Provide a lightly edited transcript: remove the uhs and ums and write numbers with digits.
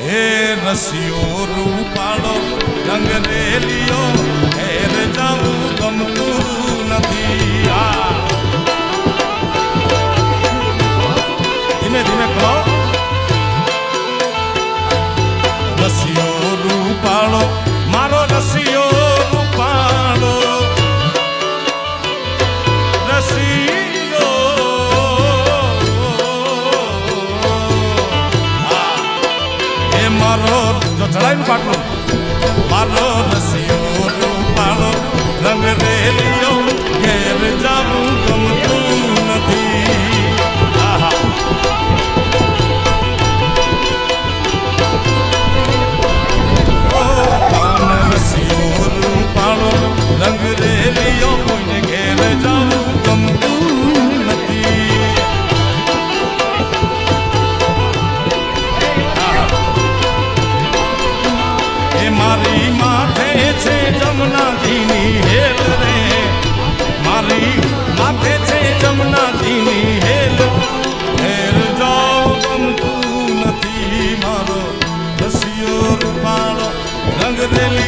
હે રસિયો રૂપાળો રંગ રેલિયો ઘેર જાવું ગમતું નથી. ધીમે ધીમે કહો. રસિયો રૂપાળો મારો રસિયો રૂપાળો રસિયો એ મારો જો ચડાયું પાટલું મારો રસિયો રૂપાળો રંગ રેલિયો ઘેર જાવું ગમતું નથી. રંગ રેલિયો કોઈને ઘેર જાવું ગમતું નથી. એ મારી માથે છે જમનાજીની હેલ રે મારી માથે છે જમનાજીની હેલ ઘેર જાવું ગમતું નથી. મારો રસિયો રૂપાળો રંગ રેલિયો